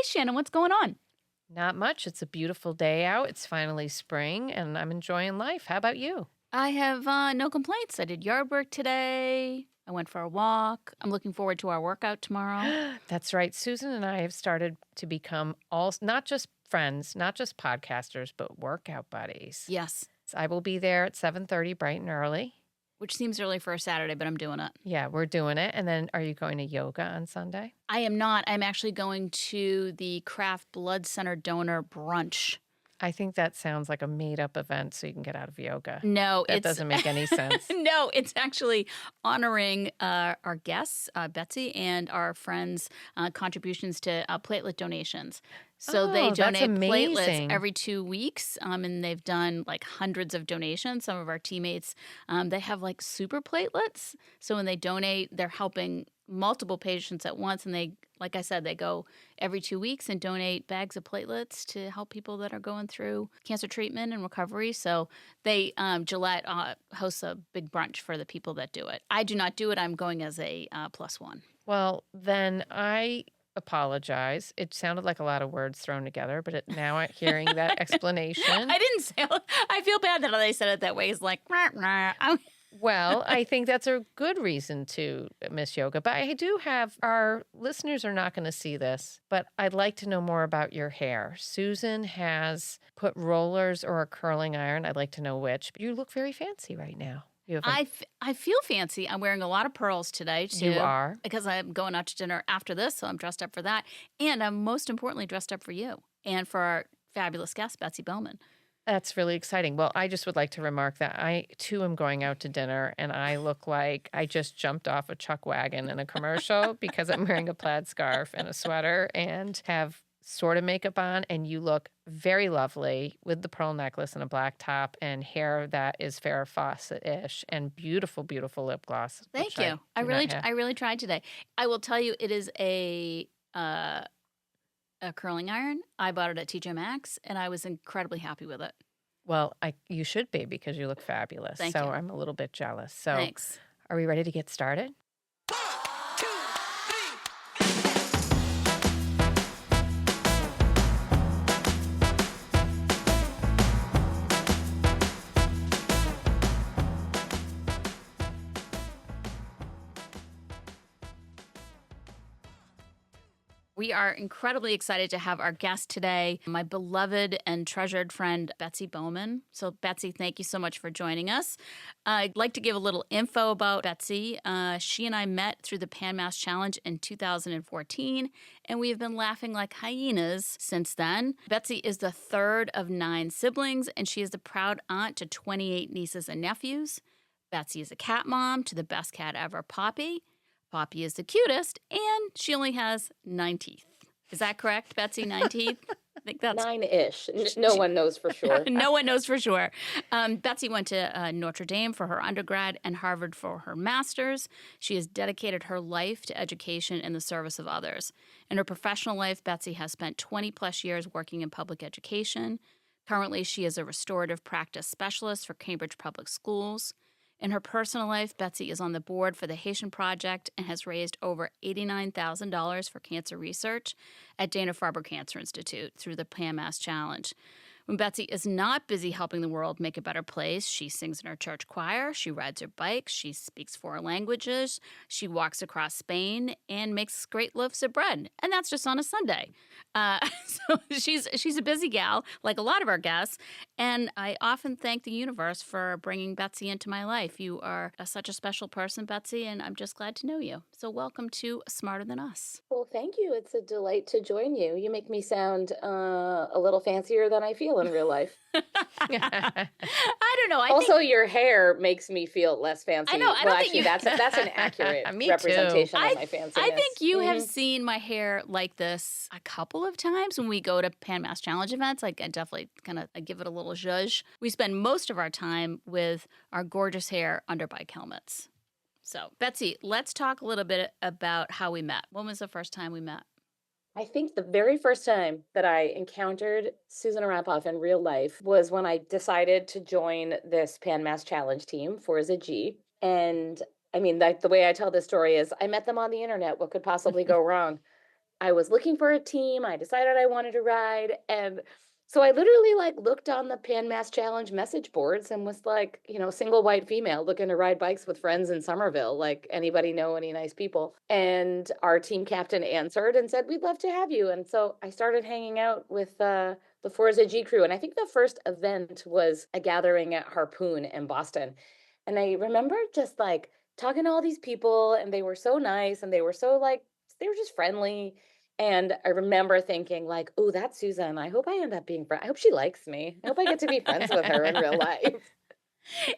Shannon, what's going on? Not much. It's a beautiful day out. It's finally spring, and I'm enjoying life. How about you? I have no complaints. I did yard work today. I went for a walk. I'm looking forward to our workout tomorrow. That's right. Susan and I have started to become not just friends, not just podcasters, but workout buddies. Yes, So I will be there at 7:30 bright and early. which seems early for a Saturday, but I'm doing it. Yeah, we're doing it. And then are you going to yoga on Sunday? I am not. I'm actually going to the Kraft Blood Center donor brunch. I think that sounds like a made-up event so you can get out of yoga. No, That doesn't make any sense. No, it's actually honoring our guests, Betsy, and our friends' contributions to platelet donations. So they Oh, that's donate platelets amazing. every 2 weeks, and they've done like hundreds of donations. Some of our teammates, they have like super platelets. So when they donate, they're helping multiple patients at once. And they, like I said, they go every 2 weeks and donate bags of platelets to help people that are going through cancer treatment and recovery. So they, Gillette hosts a big brunch for the people that do it. I do not do it. I'm going as a +1. Well, then I apologize. It sounded like a lot of words thrown together, but now I'm hearing that explanation. I didn't say. I feel bad that I said it that way. It's like, rah, rah. Well, I think that's a good reason to miss yoga. But I do have, our listeners are not going to see this, but I'd like to know more about your hair. Susan has put rollers or a curling iron. I'd like to know which. But you look very fancy right now. You have I feel fancy. I'm wearing a lot of pearls today, too. You are? Because I'm going out to dinner after this, so I'm dressed up for that. And I'm most importantly dressed up for you and for our fabulous guest, Betsy Bowman. That's really exciting. Well, I just would like to remark that I, too, am going out to dinner, and I look like I just jumped off a chuck wagon in a commercial because I'm wearing a plaid scarf and a sweater and have sort of makeup on, and you look very lovely with the pearl necklace and a black top and hair that is Farrah Fawcett-ish and beautiful, beautiful lip gloss. Thank you. I really tried today. I will tell you, it is a curling iron. I bought it at TJ Maxx, and I was incredibly happy with it. Well, you should be because you look fabulous. Thank so you. I'm a little bit jealous. So Thanks. Are we ready to get started? We are incredibly excited to have our guest today, my beloved and treasured friend, Betsy Bowman. So, Betsy, thank you so much for joining us. I'd like to give a little info about Betsy. She and I met through the Pan Mass Challenge in 2014, and we have been laughing like hyenas since then. Betsy is the third of 9 siblings, and she is the proud aunt to 28 nieces and nephews. Betsy is a cat mom to the best cat ever, Poppy. Poppy is the cutest, and she only has 9 teeth. Is that correct, Betsy? 9 teeth? I think that's 9-ish. No one knows for sure. No one knows for sure. Betsy went to Notre Dame for her undergrad and Harvard for her master's. She has dedicated her life to education in the service of others. In her professional life, Betsy has spent 20-plus years working in public education. Currently, she is a restorative practice specialist for Cambridge Public Schools. In her personal life, Betsy is on the board for the Haitian Project and has raised over $89,000 for cancer research at Dana-Farber Cancer Institute through the Pan Mass Challenge. When Betsy is not busy helping the world make a better place, she sings in her church choir, she rides her bike, she speaks 4 languages, she walks across Spain, and makes great loaves of bread. And that's just on a Sunday. So she's a busy gal, like a lot of our guests, and I often thank the universe for bringing Betsy into my life. You are such a special person, Betsy, and I'm just glad to know you. So welcome to Smarter Than Us. Well, thank you. It's a delight to join you. You make me sound a little fancier than I feel in real life. I don't know. Also, your hair makes me feel less fancy. I know. I don't think you... that's an accurate Me representation too. of my fanciness. I think you have seen my hair like this a couple of times when we go to Pan Mass Challenge events. Like, I definitely kind of give it a little zhuzh. We spend most of our time with our gorgeous hair under bike helmets. So, Betsy, let's talk a little bit about how we met. When was the first time we met? I think the very first time that I encountered Susan Arapoff in real life was when I decided to join this Pan Mass Challenge team for as a G. And I mean, the way I tell this story is I met them on the internet. What could possibly go wrong? I was looking for a team. I decided I wanted to ride. And so I literally like looked on the Pan Mass Challenge message boards and was like, single white female looking to ride bikes with friends in Somerville. Like, anybody know any nice people? And our team captain answered and said, we'd love to have you. And so I started hanging out with the Forza G crew. And I think the first event was a gathering at Harpoon in Boston. And I remember just like talking to all these people, and they were so nice, and they were so like, they were just friendly. And I remember thinking like, oh, that's Susan. I hope I end up being friends. I hope she likes me. I hope I get to be friends with her in real life.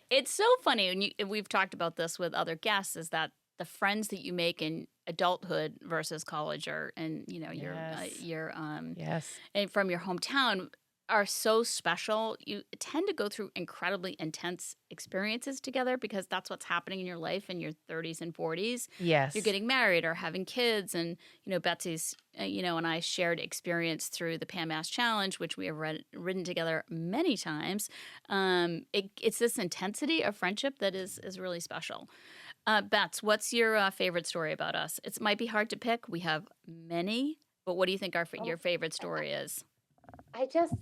It's so funny, and we've talked about this with other guests, is that the friends that you make in adulthood versus college, or and your Yes. and from your hometown, are so special. You tend to go through incredibly intense experiences together because that's what's happening in your life in your 30s and 40s. Yes. You're getting married or having kids, and Betsy's and I shared experience through the Pan Mass Challenge, which we have ridden together many times. It's this intensity of friendship that is really special. Bets, what's your favorite story about us? It might be hard to pick. We have many, but what do you think your favorite story is? I just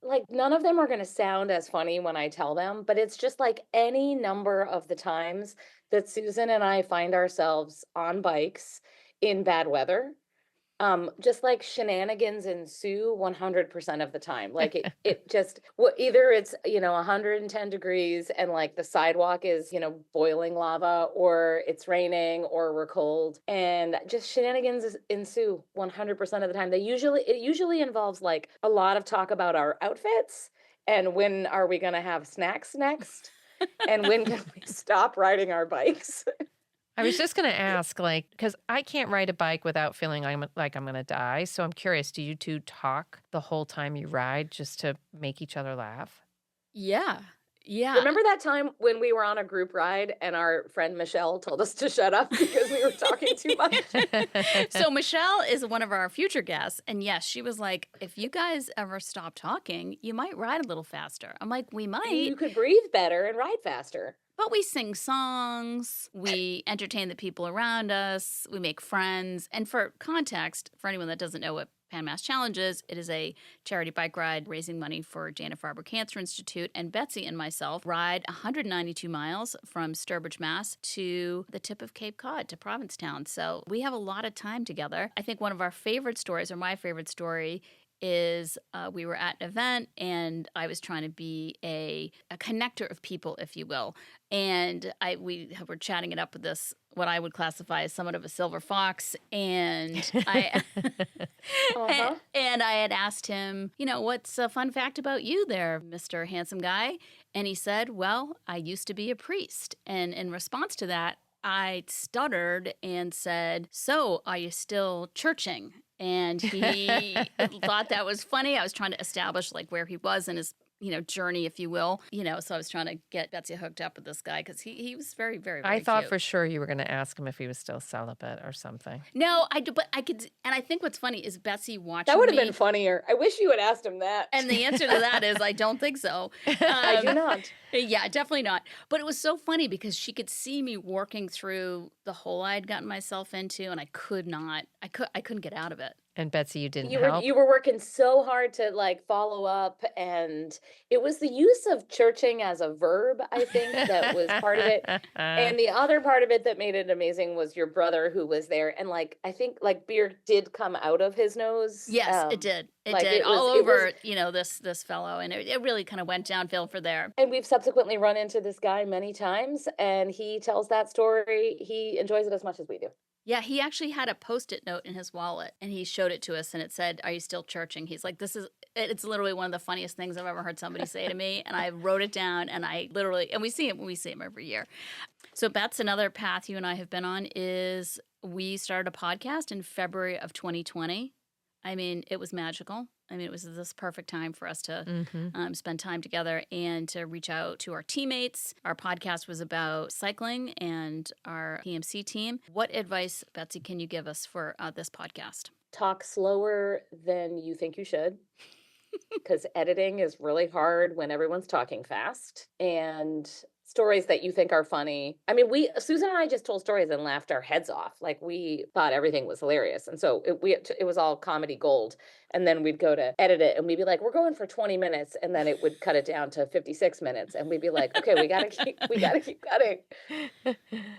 like none of them are going to sound as funny when I tell them, but it's just like any number of the times that Susan and I find ourselves on bikes in bad weather. Just like shenanigans ensue 100% of the time. Like it just, either it's, 110 degrees and like the sidewalk is, boiling lava, or it's raining, or we're cold, and just shenanigans ensue 100% of the time. It usually involves like a lot of talk about our outfits and when are we going to have snacks next and when can we stop riding our bikes. I was just going to ask, because I can't ride a bike without feeling like I'm going to die. So I'm curious, do you two talk the whole time you ride just to make each other laugh? Yeah. Remember that time when we were on a group ride and our friend Michelle told us to shut up because we were talking too much? So Michelle is one of our future guests. And yes, she was like, if you guys ever stop talking, you might ride a little faster. I'm like, we might. You could breathe better and ride faster. But we sing songs, we entertain the people around us, we make friends. And for context, for anyone that doesn't know what Pan Mass Challenge is, it is a charity bike ride raising money for Dana-Farber Cancer Institute. And Betsy and myself ride 192 miles from Sturbridge, Mass. to the tip of Cape Cod, to Provincetown. So we have a lot of time together. I think one of our favorite stories, or my favorite story, is we were at an event and I was trying to be a connector of people, if you will. And we were chatting it up with this, what I would classify as somewhat of a silver fox. And I and I had asked him, what's a fun fact about you there, Mr. Handsome Guy? And he said, well, I used to be a priest. And in response to that, I stuttered and said, so are you still churching? And he thought that was funny. I was trying to establish like where he was in his journey, if you will. So I was trying to get Betsy hooked up with this guy because he was very, very, very I thought cute. for sure you were going to ask him if he was still celibate or something. No, but I could. And I think what's funny is Betsy watching That would have me, been funnier. I wish you had asked him that. and the answer to that is I don't think so. I do not. Yeah, definitely not. But it was so funny because she could see me working through the hole I'd gotten myself into, and I couldn't get out of it. And Betsy, you didn't help? You were working so hard to like follow up, and it was the use of churching as a verb, I think, that was part of it. And the other part of it that made it amazing was your brother who was there. And like, I think like beer did come out of his nose. Yes, it did. It like, did. it was- All it over, was- this fellow. And it really kind of went downhill for there. And we've subsequently run into this guy many times, and he tells that story. He enjoys it as much as we do. Yeah, he actually had a Post-it note in his wallet, and he showed it to us, and it said, are you still churching? He's like, it's literally one of the funniest things I've ever heard somebody say to me, and I wrote it down, and we see him every year. So Bets, another path you and I have been on is we started a podcast in February of 2020. I mean, it was magical. I mean, it was this perfect time for us to spend time together and to reach out to our teammates. Our podcast was about cycling and our PMC team. What advice, Betsy, can you give us for this podcast? Talk slower than you think you should, because editing is really hard when everyone's talking fast. And stories that you think are funny. I mean, Susan and I just told stories and laughed our heads off. Like we thought everything was hilarious. And so it was all comedy gold. And then we'd go to edit it and we'd be like, we're going for 20 minutes. And then it would cut it down to 56 minutes. And we'd be like, okay, we gotta keep cutting.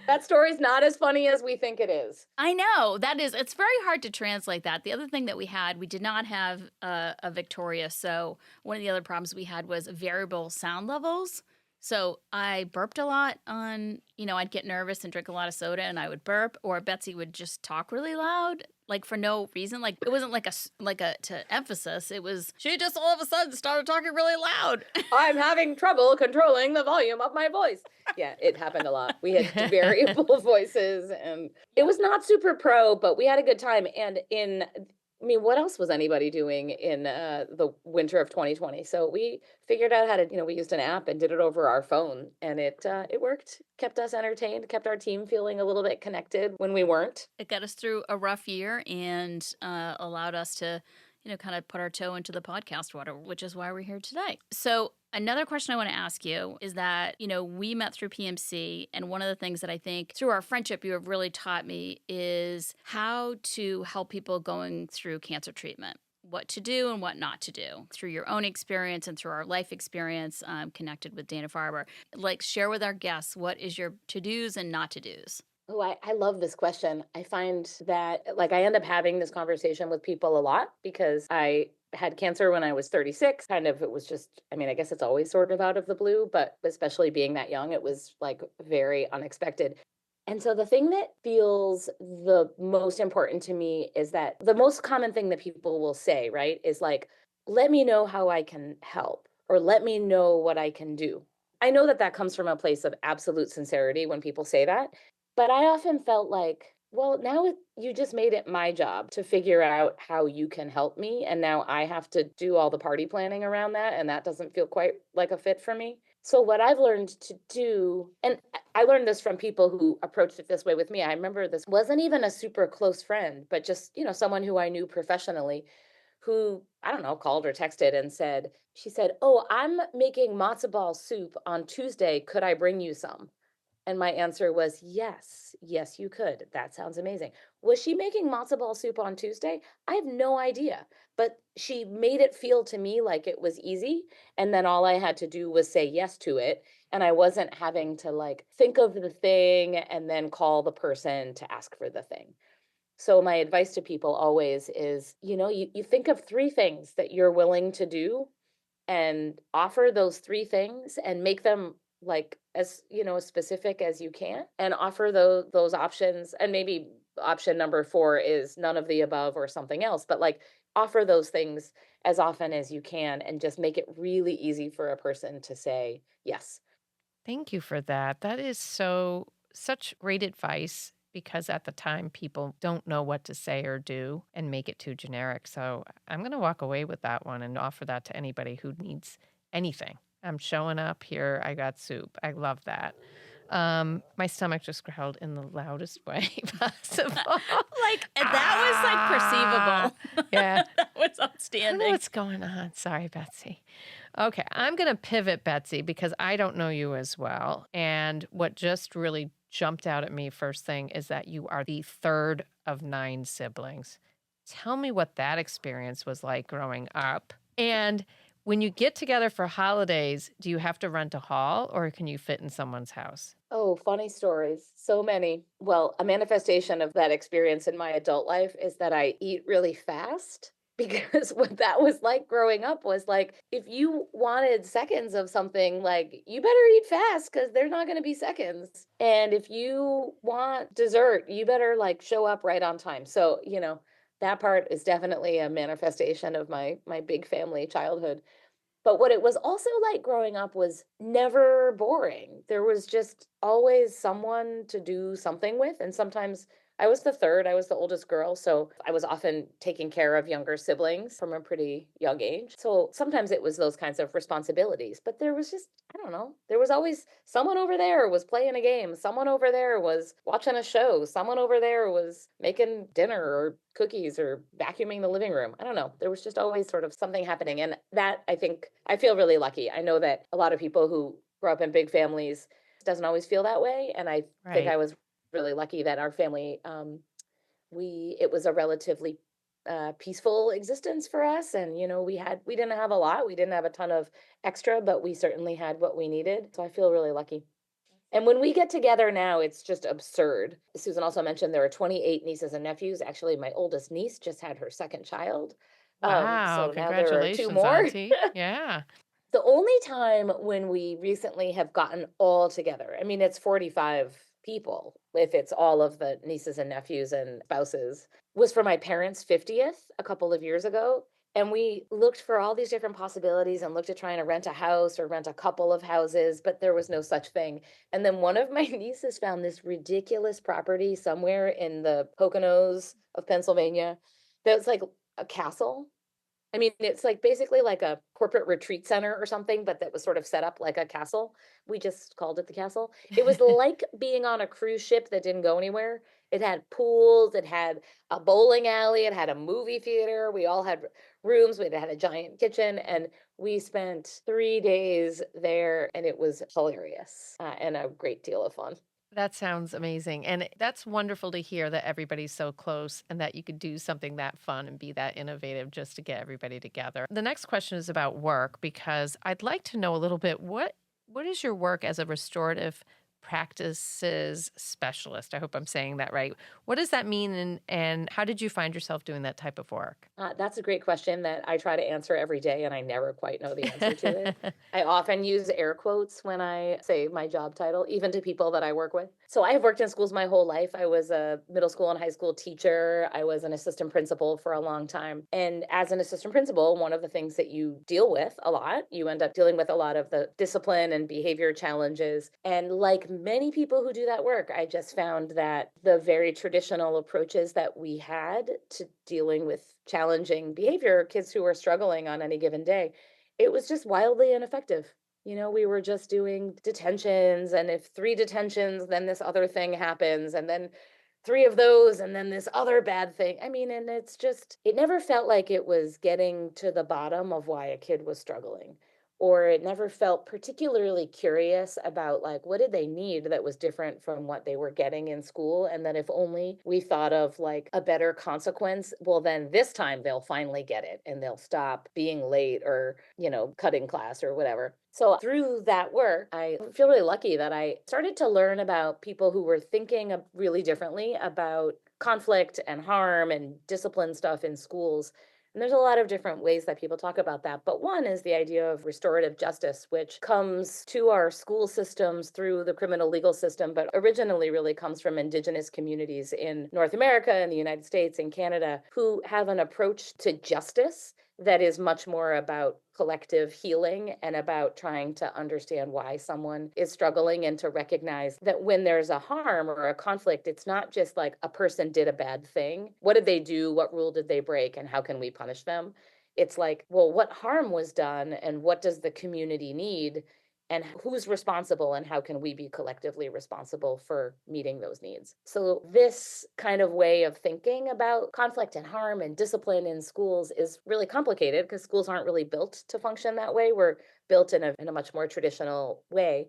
That story's not as funny as we think it is. I know it's very hard to translate that. The other thing that we did not have a Victoria. So one of the other problems we had was variable sound levels. So I burped a lot I'd get nervous and drink a lot of soda and I would burp, or Betsy would just talk really loud, like for no reason. Like it wasn't like a to emphasis. It was, she just all of a sudden started talking really loud. I'm having trouble controlling the volume of my voice. Yeah, it happened a lot. We had variable voices and it was not super pro, but we had a good time. And what else was anybody doing in the winter of 2020? So we figured out how to, we used an app and did it over our phone, and it worked, kept us entertained, kept our team feeling a little bit connected when we weren't. It got us through a rough year and allowed us to, kind of put our toe into the podcast water, which is why we're here today. So another question I want to ask you is that, we met through PMC, and one of the things that I think through our friendship you have really taught me is how to help people going through cancer treatment, what to do and what not to do through your own experience and through our life experience connected with Dana-Farber. Like, share with our guests, what is your to-dos and not to-dos? Oh, I love this question. I find that I end up having this conversation with people a lot because I had cancer when I was 36. Kind of, it was just, I guess it's always sort of out of the blue, but especially being that young, it was very unexpected. And so the thing that feels the most important to me is that the most common thing that people will say, right, is let me know how I can help, or let me know what I can do. I know that comes from a place of absolute sincerity when people say that. But I often felt like, well, now you just made it my job to figure out how you can help me. And now I have to do all the party planning around that. And that doesn't feel quite like a fit for me. So what I've learned to do, and I learned this from people who approached it this way with me. I remember this wasn't even a super close friend, but just, someone who I knew professionally who, I don't know, called or texted and she said, oh, I'm making matzo ball soup on Tuesday. Could I bring you some? And my answer was, yes, you could. That sounds amazing. Was she making matzo ball soup on Tuesday? I have no idea. But she made it feel to me like it was easy. And then all I had to do was say yes to it. And I wasn't having to think of the thing and then call the person to ask for the thing. So my advice to people always is, you think of 3 things that you're willing to do and offer those 3 things and make them as specific as you can, and offer those options. And maybe option number 4 is none of the above or something else, but offer those things as often as you can and just make it really easy for a person to say yes. Thank you for that. That is such great advice, because at the time people don't know what to say or do and make it too generic. So I'm going to walk away with that one and offer that to anybody who needs anything. I'm showing up here. I got soup. I love that. My stomach just growled in the loudest way possible. That was perceivable. Yeah. That was I don't outstanding. know what's going on. Sorry, Betsy. Okay, I'm going to pivot, Betsy, because I don't know you as well. And what just really jumped out at me first thing is that you are the 3rd of 9 siblings. Tell me what that experience was like growing up. And when you get together for holidays, do you have to rent a hall or can you fit in someone's house? Oh, funny stories. So many. Well, a manifestation of that experience in my adult life is that I eat really fast. Because what that was like growing up was if you wanted seconds of something, you better eat fast because there's not going to be seconds. And if you want dessert, you better show up right on time. So, that part is definitely a manifestation of my big family childhood. But what it was also like growing up was never boring. There was just always someone to do something with. And sometimes I was the 3rd, I was the oldest girl. So I was often taking care of younger siblings from a pretty young age. So sometimes it was those kinds of responsibilities. But there was just, I don't know, there was always someone over there was playing a game. Someone over there was watching a show. Someone over there was making dinner or cookies or vacuuming the living room. I don't know. There was just always sort of something happening. And that, I think, I feel really lucky. I know that a lot of people who grow up in big families doesn't always feel that way. And I think I Right. was really lucky that our family, it was a relatively peaceful existence for us. And, we didn't have a lot. We didn't have a ton of extra, but we certainly had what we needed. So I feel really lucky. And when we get together now, it's just absurd. Susan also mentioned there are 28 nieces and nephews. Actually, my oldest niece just had her second child. Wow. So now there are two Congratulations, more. Auntie. Yeah. The only time when we recently have gotten all together, I mean, it's 45 people, if it's all of the nieces and nephews and spouses, was for my parents' 50th a couple of years ago. And we looked for all these different possibilities and looked at trying to rent a house or rent a couple of houses, but there was no such thing. And then one of my nieces found this ridiculous property somewhere in the Poconos of Pennsylvania that's like a castle. I mean, it's like basically like a corporate retreat center or something, but that was sort of set up like a castle. We just called it the castle. It was like being on a cruise ship that didn't go anywhere. It had pools, it had a bowling alley, it had a movie theater. We all had rooms, we had a giant kitchen, and we spent 3 days there, and it was hilarious and a great deal of fun. That sounds amazing. And that's wonderful to hear that everybody's so close and that you could do something that fun and be that innovative just to get everybody together. The next question is about work because I'd like to know a little bit what is your work as a restorative practices specialist? I hope I'm saying that right. What does that mean and how did you find yourself doing that type of work? That's a great question that I try to answer every day, and I never quite know the answer to it. I often use air quotes when I say my job title, even to people that I work with. So I have worked in schools my whole life. I was a middle school and high school teacher. I was an assistant principal for a long time. And as an assistant principal, one of the things that you deal with a lot, you end up dealing with a lot of the discipline and behavior challenges. And like many people who do that work, I just found that the very traditional approaches that we had to dealing with challenging behavior, kids who were struggling on any given day, it was just wildly ineffective. We were just doing detentions, and if three detentions, then this other thing happens, and then three of those, and then this other bad thing. I mean, and it never felt like it was getting to the bottom of why a kid was struggling. Or it never felt particularly curious about like what did they need that was different from what they were getting in school. And then if only we thought of like a better consequence, well, then this time they'll finally get it and they'll stop being late or, cutting class or whatever. So through that work, I feel really lucky that I started to learn about people who were thinking really differently about conflict and harm and discipline stuff in schools. And there's a lot of different ways that people talk about that. But one is the idea of restorative justice, which comes to our school systems through the criminal legal system, but originally really comes from indigenous communities in North America, in the United States, and Canada, who have an approach to justice that is much more about collective healing and about trying to understand why someone is struggling and to recognize that when there's a harm or a conflict, it's not just like a person did a bad thing. What did they do? What rule did they break? And how can we punish them? It's like, well, what harm was done and what does the community need? And who's responsible and how can we be collectively responsible for meeting those needs? So this kind of way of thinking about conflict and harm and discipline in schools is really complicated because schools aren't really built to function that way. We're built in a much more traditional way.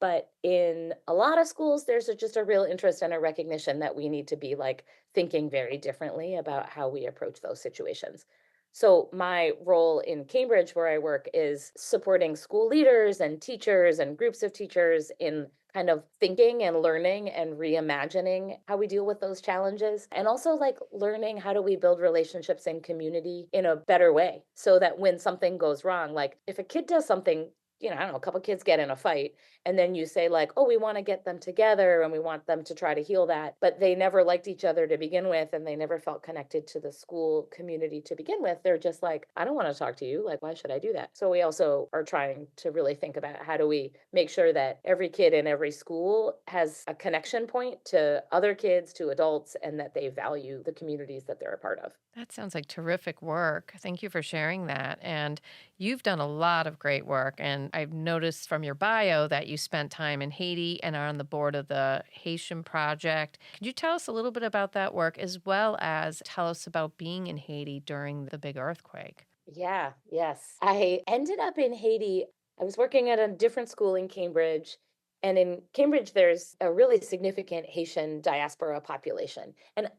But in a lot of schools, there's just a real interest and a recognition that we need to be like thinking very differently about how we approach those situations. So my role in Cambridge, where I work, is supporting school leaders and teachers and groups of teachers in kind of thinking and learning and reimagining how we deal with those challenges. And also like learning how do we build relationships and community in a better way so that when something goes wrong, like if a kid does something, I don't know, a couple kids get in a fight and then you say like, oh, we want to get them together and we want them to try to heal that, but they never liked each other to begin with and they never felt connected to the school community to begin with. They're just like, I don't want to talk to you, like why should I do that? So we also are trying to really think about how do we make sure that every kid in every school has a connection point to other kids, to adults, and that they value the communities that they're a part of. That sounds like terrific work. Thank you for sharing that. And you've done a lot of great work. And I've noticed from your bio that you spent time in Haiti and are on the board of the Haitian Project. Could you tell us a little bit about that work as well as tell us about being in Haiti during the big earthquake? Yeah, yes. I ended up in Haiti. I was working at a different school in Cambridge, And in Cambridge, there's a really significant Haitian diaspora population. And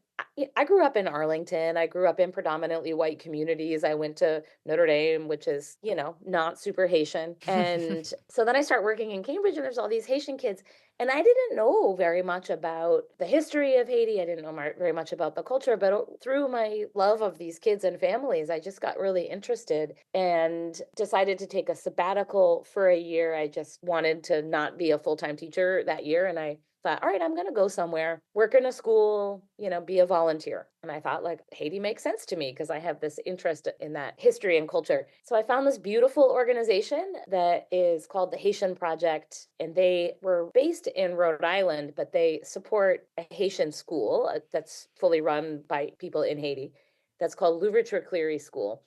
I grew up in Arlington. I grew up in predominantly white communities. I went to Notre Dame, which is, not super Haitian. And so then I start working in Cambridge, and there's all these Haitian kids. And I didn't know very much about the history of Haiti. I didn't know very much about the culture, but through my love of these kids and families, I just got really interested and decided to take a sabbatical for a year. I just wanted to not be a full-time teacher that year. And I thought, all right, I'm going to go somewhere, work in a school, be a volunteer. And I thought, like, Haiti makes sense to me because I have this interest in that history and culture. So I found this beautiful organization that is called the Haitian Project. And they were based in Rhode Island, but they support a Haitian school that's fully run by people in Haiti. That's called Louverture Cleary School.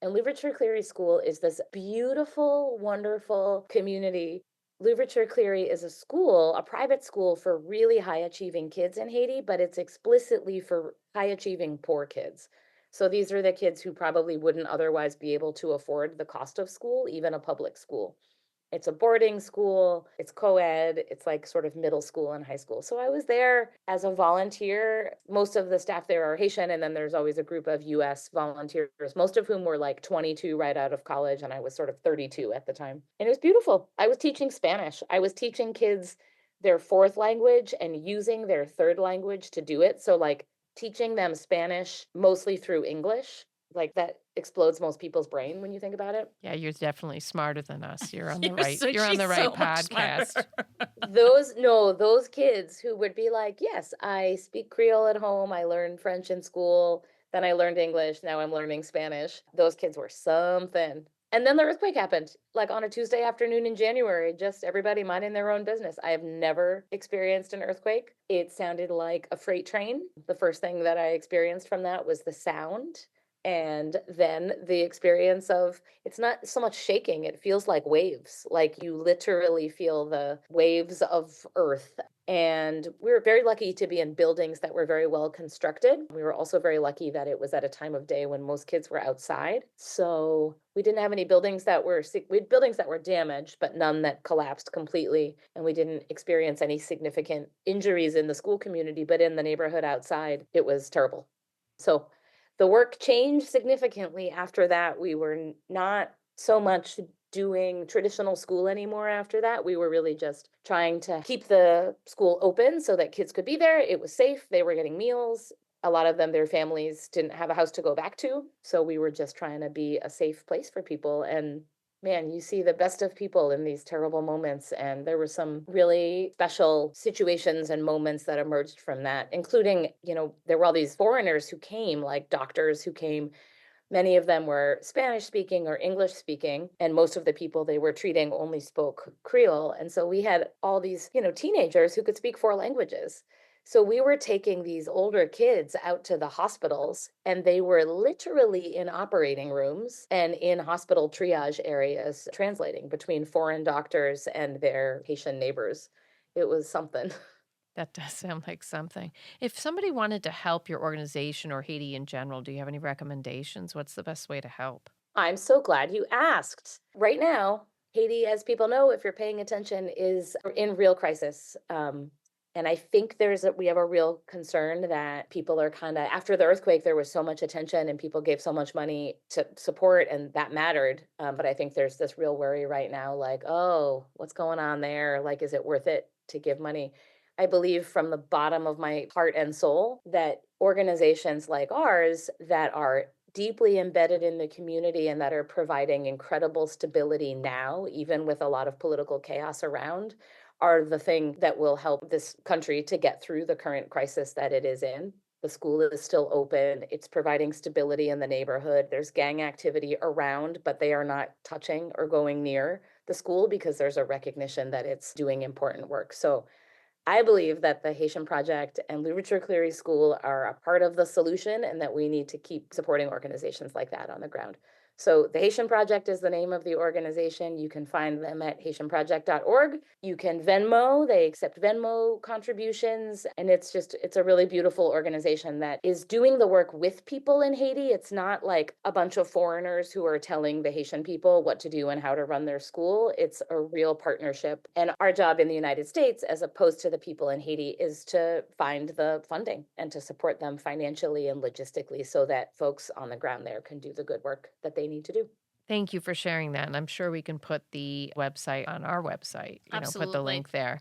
And Louverture Cleary School is this beautiful, wonderful community. Louverture Cleary is a school, a private school for really high achieving kids in Haiti, but it's explicitly for high achieving poor kids. So these are the kids who probably wouldn't otherwise be able to afford the cost of school, even a public school. It's a boarding school, it's co-ed, it's like sort of middle school and high school. So I was there as a volunteer. Most of the staff there are Haitian, and then there's always a group of US volunteers, most of whom were like 22 right out of college, and I was sort of 32 at the time. And it was beautiful. I was teaching Spanish. I was teaching kids their fourth language and using their third language to do it. So like teaching them Spanish mostly through English. Like that explodes most people's brain when you think about it. Yeah, you're definitely smarter than us. You're on the You're right. so- You're on she's the right so much podcast. smarter. Those kids who would be like, yes, I speak Creole at home. I learned French in school. Then I learned English. Now I'm learning Spanish. Those kids were something. And then the earthquake happened, like on a Tuesday afternoon in January, just everybody minding their own business. I have never experienced an earthquake. It sounded like a freight train. The first thing that I experienced from that was the sound. And then the experience of it's not so much shaking, it feels like waves. Like you literally feel the waves of earth. And we were very lucky to be in buildings that were very well constructed. We were also very lucky that it was at a time of day when most kids were outside. So we didn't have any buildings we had buildings that were damaged, but none that collapsed completely. And we didn't experience any significant injuries in the school community, but in the neighborhood outside, it was terrible. So the work changed significantly after that. We were not so much doing traditional school anymore after that. We were really just trying to keep the school open so that kids could be there. It was safe. They were getting meals. A lot of them, their families didn't have a house to go back to. So we were just trying to be a safe place for people. And man, you see the best of people in these terrible moments. And there were some really special situations and moments that emerged from that, including, there were all these foreigners who came, like doctors who came. Many of them were Spanish speaking or English speaking, and most of the people they were treating only spoke Creole. And so we had all these, teenagers who could speak four languages. So we were taking these older kids out to the hospitals, and they were literally in operating rooms and in hospital triage areas translating between foreign doctors and their Haitian neighbors. It was something. That does sound like something. If somebody wanted to help your organization or Haiti in general, do you have any recommendations? What's the best way to help? I'm so glad you asked. Right now, Haiti, as people know, if you're paying attention, is in real crisis. And I think we have a real concern that people are kind of, after the earthquake, there was so much attention and people gave so much money to support, and that mattered. But I think there's this real worry right now, like, oh, what's going on there? Like, is it worth it to give money? I believe from the bottom of my heart and soul that organizations like ours that are deeply embedded in the community and that are providing incredible stability now, even with a lot of political chaos around, are the thing that will help this country to get through the current crisis that it is in. The school is still open. It's providing stability in the neighborhood. There's gang activity around, but they are not touching or going near the school because there's a recognition that it's doing important work. So I believe that the Haitian Project and Louverture Cleary School are a part of the solution and that we need to keep supporting organizations like that on the ground. So the Haitian Project is the name of the organization. You can find them at haitianproject.org. You can Venmo. They accept Venmo contributions. And it's a really beautiful organization that is doing the work with people in Haiti. It's not like a bunch of foreigners who are telling the Haitian people what to do and how to run their school. It's a real partnership. And our job in the United States, as opposed to the people in Haiti, is to find the funding and to support them financially and logistically so that folks on the ground there can do the good work that they need to do. Thank you for sharing that. And I'm sure we can put the website on our website, put the Absolutely. link there.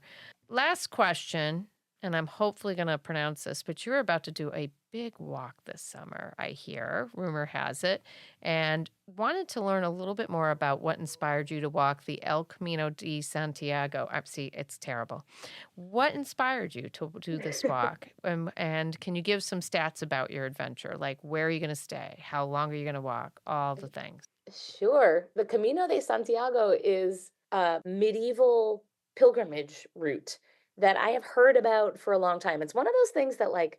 Last question, and I'm hopefully going to pronounce this, but you're about to do a big walk this summer, I hear, rumor has it, and wanted to learn a little bit more about what inspired you to walk the El Camino de Santiago. See, it's terrible. What inspired you to do this walk? And can you give some stats about your adventure? Like, where are you going to stay? How long are you going to walk? All the things. Sure. The Camino de Santiago is a medieval pilgrimage route that I have heard about for a long time. It's one of those things that, like,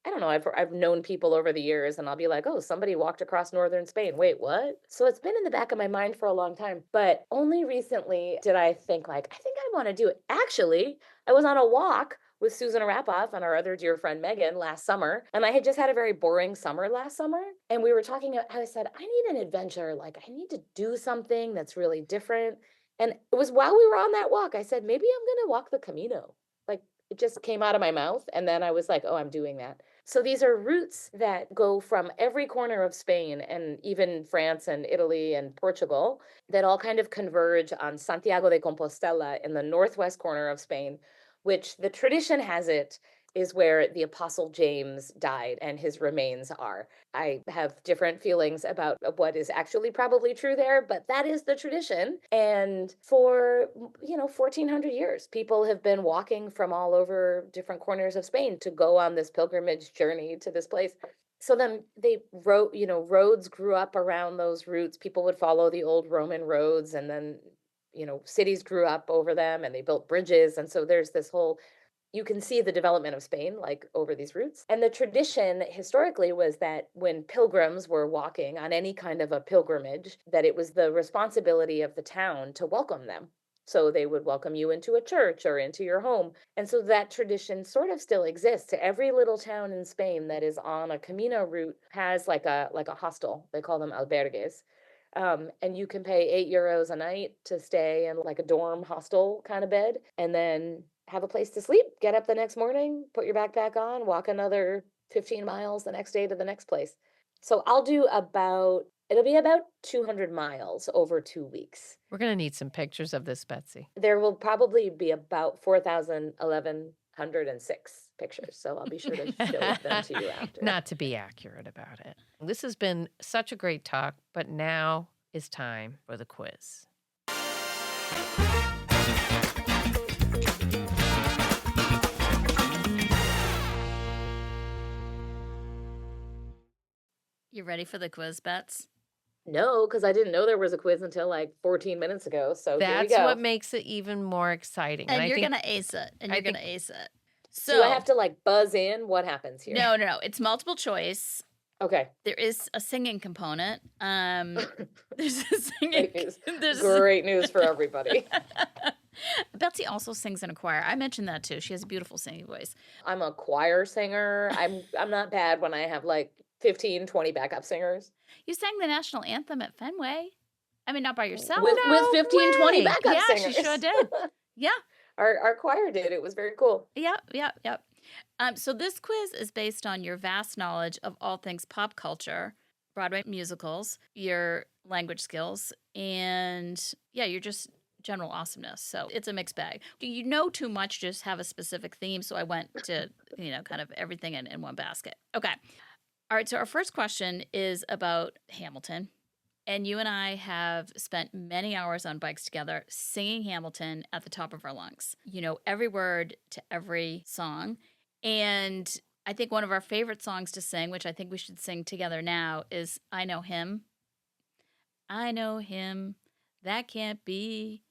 I don't know, I've known people over the years and I'll be like, "Oh, somebody walked across northern Spain. Wait, what?" So it's been in the back of my mind for a long time, but only recently did I think, like, I think I want to do it. Actually, I was on a walk with Susan Arapoff and our other dear friend Megan last summer, and I had just had a very boring summer last summer, and we were talking. I said, "I need an adventure. Like, I need to do something that's really different." And it was while we were on that walk, I said, "Maybe I'm going to walk the Camino." Like, it just came out of my mouth, and then I was like, "Oh, I'm doing that." So these are routes that go from every corner of Spain and even France and Italy and Portugal that all kind of converge on Santiago de Compostela in the northwest corner of Spain, which the tradition has it is where the Apostle James died and his remains are. I have different feelings about what is actually probably true there, but that is the tradition. And for, 1400 years, people have been walking from all over different corners of Spain to go on this pilgrimage journey to this place. So then they wrote, roads grew up around those routes. People would follow the old Roman roads, and then, cities grew up over them and they built bridges. And so there's this whole, you can see the development of Spain like over these routes. And the tradition historically was that when pilgrims were walking on any kind of a pilgrimage, that it was the responsibility of the town to welcome them. So they would welcome you into a church or into your home. And so that tradition sort of still exists. Every little town in Spain that is on a Camino route has like a hostel. They call them albergues. And you can pay €8 a night to stay in like a dorm hostel kind of bed, and then have a place to sleep, get up the next morning, put your backpack on, walk another 15 miles the next day to the next place. So it'll be about 200 miles over 2 weeks. We're going to need some pictures of this, Betsy. There will probably be about 4,106 pictures. So I'll be sure to show them to you after. Not to be accurate about it. This has been such a great talk, but now is time for the quiz. You ready for the quiz, Bets? No, because I didn't know there was a quiz until like 14 minutes ago. So here we That's go. what makes it even more exciting. And you're going to ace it. So do I have to like buzz in? What happens here? No. It's multiple choice. Okay. There is a singing component. There's a Great singing. news. Great news for everybody. Betsy also sings in a choir. I mentioned that too. She has a beautiful singing voice. I'm a choir singer. I'm not bad when I have like 15, 20 backup singers. You sang the national anthem at Fenway. I mean, not by yourself. With 15, 20 backup singers. Yeah, she sure did. Yeah. Our choir did. It was very cool. Yep. So this quiz is based on your vast knowledge of all things pop culture, Broadway musicals, your language skills, and your just general awesomeness. So it's a mixed bag. Do you know too much? Just have a specific theme. So I went to, kind of everything in one basket. Okay. All right. So our first question is about Hamilton. And you and I have spent many hours on bikes together singing Hamilton at the top of our lungs. You know every word to every song. And I think one of our favorite songs to sing, which I think we should sing together now, is I Know Him. I know him. That can't be.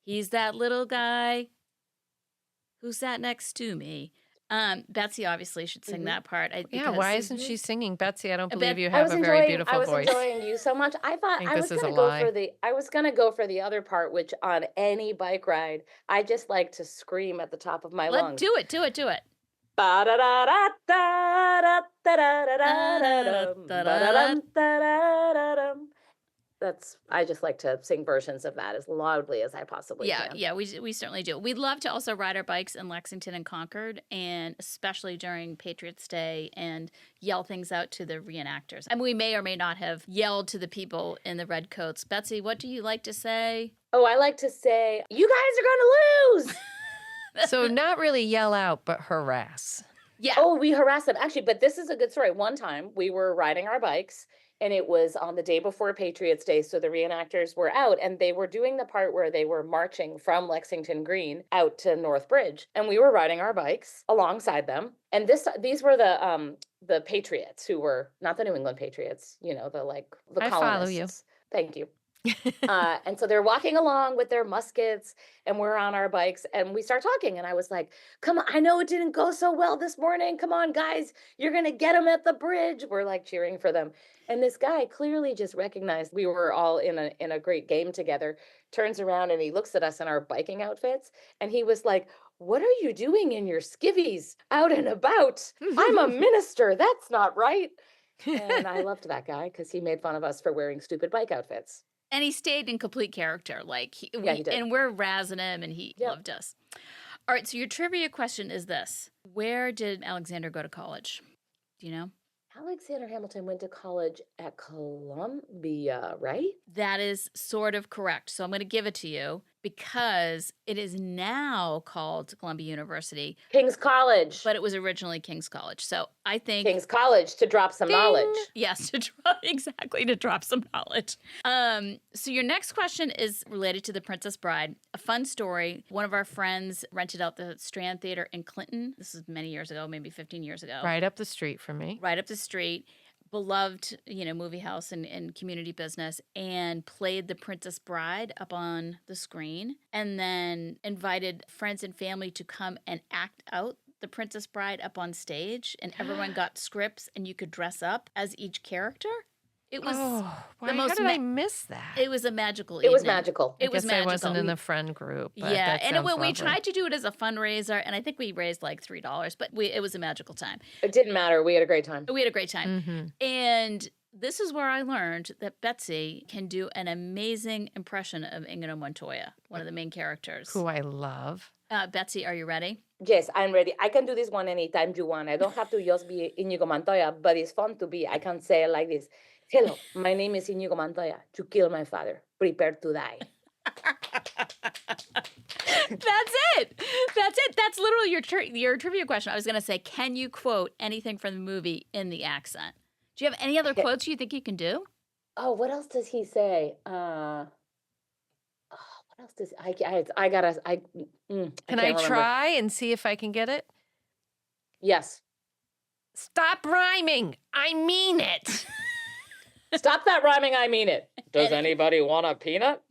He's that little guy who sat next to me. Betsy obviously should sing that part. Yeah, why isn't she singing? Betsy, I don't believe you I have was a very enjoying, I beautiful was voice. enjoying you so much. I thought think I this was is a gonna go lie. for the other part, which on any bike ride, I just like to scream at the top of my lungs. Do it. I just like to sing versions of that as loudly as I possibly can. Yeah, we certainly do. We'd love to also ride our bikes in Lexington and Concord, and especially during Patriots Day, and yell things out to the reenactors. And we may or may not have yelled to the people in the red coats. Betsy, what do you like to say? Oh, I like to say, you guys are going to lose. So not really yell out, but harass. Yeah. Oh, we harass them. Actually, but this is a good story. One time we were riding our bikes, and it was on the day before Patriots Day. So the reenactors were out, and they were doing the part where they were marching from Lexington Green out to North Bridge. And we were riding our bikes alongside them. And these were the Patriots, who were not the New England Patriots, the colonists. I follow you. Thank you. And so they're walking along with their muskets, and we're on our bikes, and we start talking, and I was like, come on, I know it didn't go so well this morning. Come on, guys, you're going to get them at the bridge. We're like cheering for them. And this guy clearly just recognized we were all in a great game together, turns around and he looks at us in our biking outfits, and he was like, what are you doing in your skivvies out and about? I'm a minister. That's not right. And I loved that guy because he made fun of us for wearing stupid bike outfits. And he stayed in complete character. He did. And we're razzing him, and he loved us. All right, so your trivia question is this. Where did Alexander go to college? Do you know? Alexander Hamilton went to college at Columbia, right? That is sort of correct. So I'm going to give it to you because it is now called Columbia University. King's College. But it was originally King's College. So I think... King's College, to drop some knowledge. Yes, to drop some knowledge. So your next question is related to The Princess Bride. A fun story. One of our friends rented out the Strand Theater in Clinton. This was many years ago, maybe 15 years ago. Right up the street from me. Right up the street. Beloved, movie house and community business, and played The Princess Bride up on the screen, and then invited friends and family to come and act out The Princess Bride up on stage, and everyone got scripts, and you could dress up as each character. It was how did I miss that? It was a magical evening. It was magical. I guess I wasn't in the friend group. But yeah, and we tried to do it as a fundraiser, and I think we raised like $3, but it was a magical time. It didn't matter. We had a great time. Mm-hmm. And this is where I learned that Betsy can do an amazing impression of Inigo Montoya, one of the main characters. Who I love. Betsy, are you ready? Yes, I'm ready. I can do this one anytime you want. I don't have to just be Inigo Montoya, but it's fun to be. I can say it like this. Hello, my name is Inigo Montoya. To kill my father. Prepare to die. That's it. That's literally your trivia question. I was going to say, can you quote anything from the movie in the accent? Do you have any other quotes you think you can do? Oh, what else does he say? What else does Can I try and see if I can get it? Yes. Stop rhyming. I mean it. Stop that rhyming, I mean it. Does anybody want a peanut?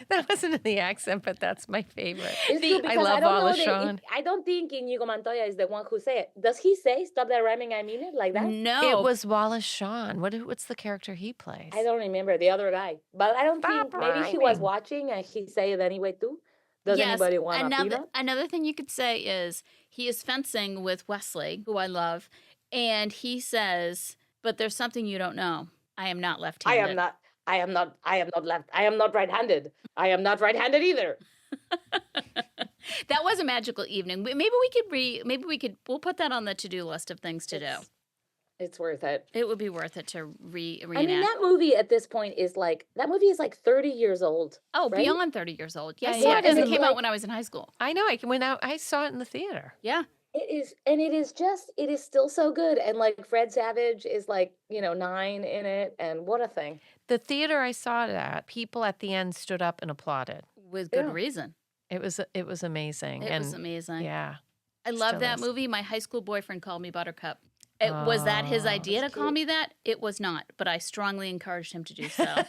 That wasn't in the accent, but that's my favorite. I love Wallace Shawn. I don't think Inigo Montoya is the one who say it. Does he say, stop that rhyming, I mean it, like that? No. It was Wallace Shawn. What's the character he plays? I don't remember, the other guy. But I don't think, maybe he was watching and he say it anyway too. Does anybody want a peanut? Another thing you could say is, he is fencing with Wesley, who I love, and he says, but there's something you don't know. I am not left-handed. I am not right-handed. I am not right-handed either. That was a magical evening. We'll put that on the to-do list of things to do. It's worth it. It would be worth it to reenact. I mean, that movie at this point is like 30 years old. Oh, right? Beyond 30 years old. Yeah, because it came out when I was in high school. I know. I saw it in the theater. Yeah. It is still so good. And like Fred Savage is 9 in it. And what a thing. The theater I saw it at, people at the end stood up and applauded. With good reason. It was amazing. It was amazing. Yeah. I love that movie. My high school boyfriend called me Buttercup. Was that his idea to call me that? It was not, but I strongly encouraged him to do so.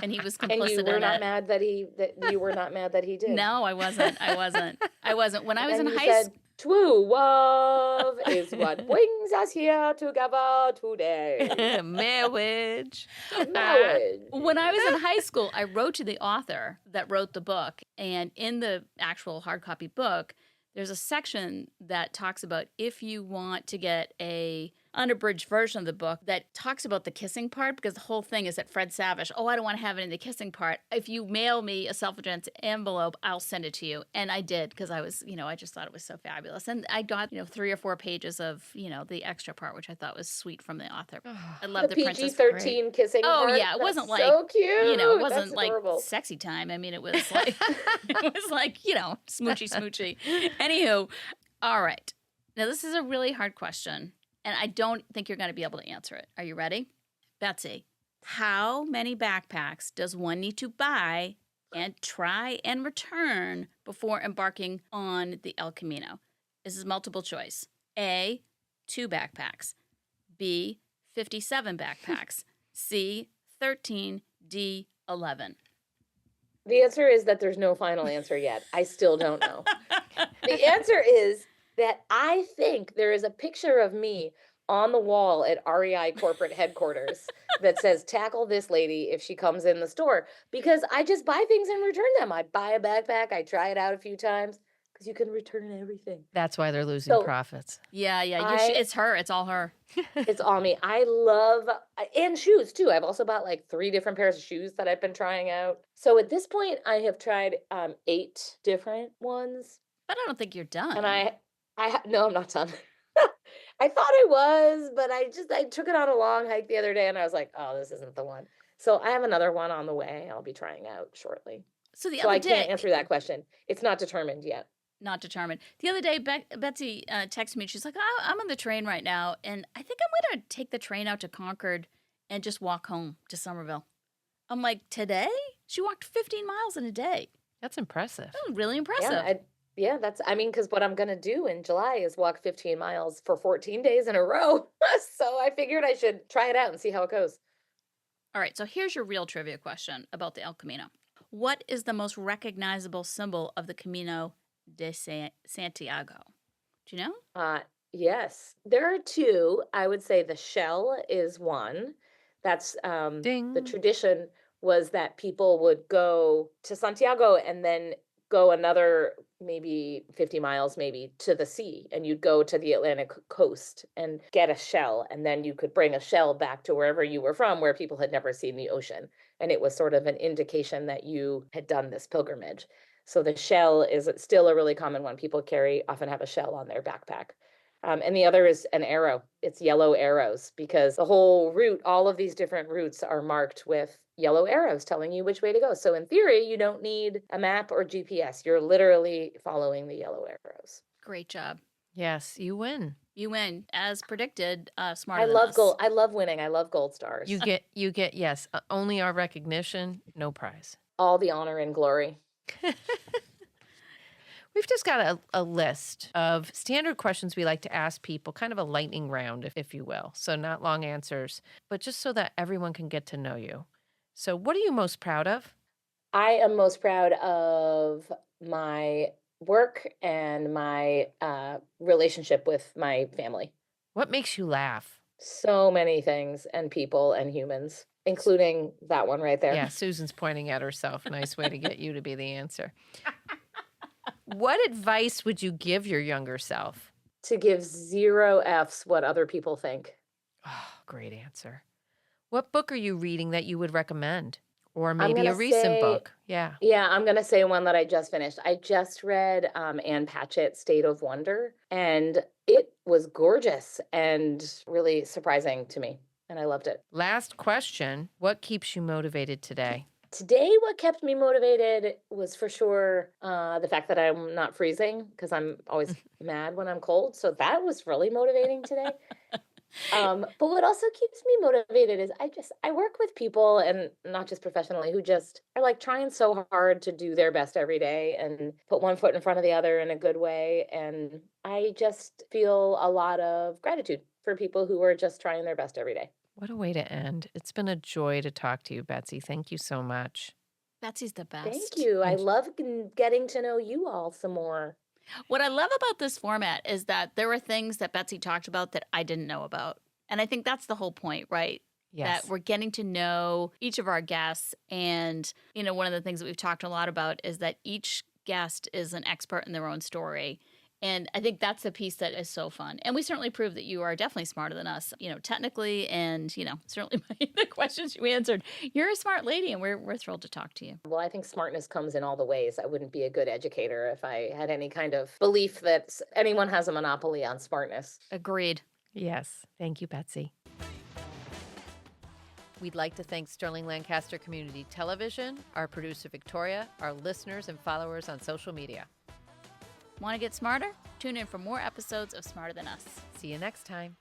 And he was complicit in it. And you were not mad that you were not mad that he did. No, I wasn't. When I was in high school. True love is what brings us here together today. Marriage. Marriage. When I was in high school, I wrote to the author that wrote the book. And in the actual hard copy book, there's a section that talks about if you want to get a unabridged version of the book that talks about the kissing part, because the whole thing is that Fred Savage, I don't want to have it in the kissing part. If you mail me a self-addressed envelope, I'll send it to you. And I did, because I was, I just thought it was so fabulous. And I got, 3 or 4 pages of, the extra part, which I thought was sweet from the author. I love the Princess. PG-13 kissing part. Yeah, it wasn't like, so cute. It wasn't That's like adorable. sexy time. I mean, it was like, smoochy, smoochy. Anywho, all right. Now, this is a really hard question, and I don't think you're going to be able to answer it. Are you ready? Betsy, how many backpacks does one need to buy and try and return before embarking on the El Camino? This is multiple choice. A, 2 backpacks. B, 57 backpacks. C, 13. D, 11. The answer is that there's no final answer yet. I still don't know. The answer is that I think there is a picture of me on the wall at REI corporate headquarters that says, tackle this lady if she comes in the store, because I just buy things and return them. I buy a backpack, I try it out a few times, because you can return everything. That's why they're losing profits. Yeah. It's her. It's all her. It's all me. I love, and shoes too. I've also bought like 3 different pairs of shoes that I've been trying out. So at this point, I have tried 8 different ones. But I don't think you're done. And no, I'm not done. I thought I was, but I took it on a long hike the other day and I was like, oh, this isn't the one. So I have another one on the way I'll be trying out shortly. So I can't answer that question. It's not determined yet. Not determined. The other day, Betsy texted me. She's like, oh, I'm on the train right now, and I think I'm going to take the train out to Concord and just walk home to Somerville. I'm like, today? She walked 15 miles in a day. That's impressive. That was really impressive. Yeah, because what I'm going to do in July is walk 15 miles for 14 days in a row. So I figured I should try it out and see how it goes. All right, so here's your real trivia question about the El Camino. What is the most recognizable symbol of the Camino de Santiago? Do you know? Yes, there are 2. I would say the shell is one. That's Ding. The tradition was that people would go to Santiago and then go another maybe 50 miles maybe to the sea, and you'd go to the Atlantic coast and get a shell, and then you could bring a shell back to wherever you were from, where people had never seen the ocean, and it was sort of an indication that you had done this pilgrimage. So the shell is still a really common one. People often have a shell on their backpack. And the other is an arrow. It's yellow arrows, because the whole route, all of these different routes are marked with yellow arrows telling you which way to go. So in theory, you don't need a map or GPS. You're literally following the yellow arrows. Great job. Yes, you win. You win, as predicted. Smarter I than love us. gold. I love winning. I love gold stars. You get yes, only our recognition, no prize. All the honor and glory. We've just got a list of standard questions we like to ask people, kind of a lightning round, if you will. So not long answers, but just so that everyone can get to know you. So what are you most proud of? I am most proud of my work and my relationship with my family. What makes you laugh? So many things and people and humans, including that one right there. Yeah, Susan's pointing at herself. Nice way to get you to be the answer. What advice would you give your younger self? To give 0 Fs what other people think. Oh, great answer. What book are you reading that you would recommend? Or maybe gonna a recent say- book? Yeah. Yeah, I'm going to say one that I just finished. I just read Ann Patchett's State of Wonder, and it was gorgeous and really surprising to me, and I loved it. Last question. What keeps you motivated today? Today, what kept me motivated was for sure the fact that I'm not freezing, because I'm always mad when I'm cold. So that was really motivating today. But what also keeps me motivated is I work with people, and not just professionally, who just are like trying so hard to do their best every day and put one foot in front of the other in a good way. And I just feel a lot of gratitude for people who are just trying their best every day. What a way to end. It's been a joy to talk to you, Betsy. Thank you so much. Betsy's the best. Thank you. I love getting to know you all some more. What I love about this format is that there were things that Betsy talked about that I didn't know about. And I think that's the whole point, right? Yes. That we're getting to know each of our guests. And, one of the things that we've talked a lot about is that each guest is an expert in their own story. And I think that's the piece that is so fun. And we certainly prove that you are definitely smarter than us, technically, and, certainly by the questions you answered. You're a smart lady, and we're thrilled to talk to you. Well, I think smartness comes in all the ways. I wouldn't be a good educator if I had any kind of belief that anyone has a monopoly on smartness. Agreed. Yes. Thank you, Betsy. We'd like to thank Sterling-Lancaster Community Television, our producer Victoria, our listeners and followers on social media. Want to get smarter? Tune in for more episodes of Smarter Than Us. See you next time.